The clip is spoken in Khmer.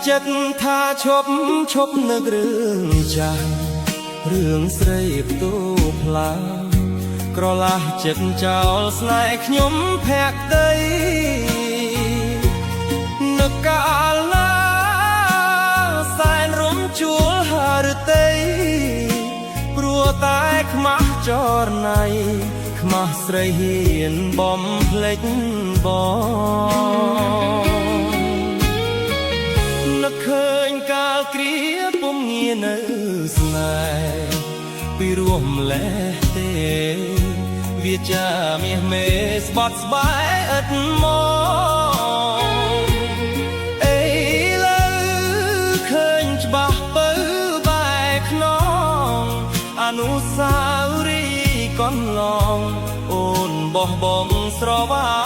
ចិត្តថាឈប់នឹករឿងចាស់រឿងស្រីផ្ទូផ្លាក្រឡាស់ចិត្តចោលស្នេហ៍ខ្ញុំភក្តីនឹកកាលណាសែនរំជួលហារតីព្រោះតែខ្មាស់ចរណៃខ្មាស់ស្រីហ៊ានបំភ្លេចបងនឹកឃើញកាលគ្រាពុំងានៅស្នេហ៍ពីរួមលេះទេវាចាមាសមេស្បត់ស្បែកឥតមកអីលើឃើញច្បាស់បើបែកខ្នងអនុស្សាវរីយ៍កន្លងអូនបោះបង់ស្រវា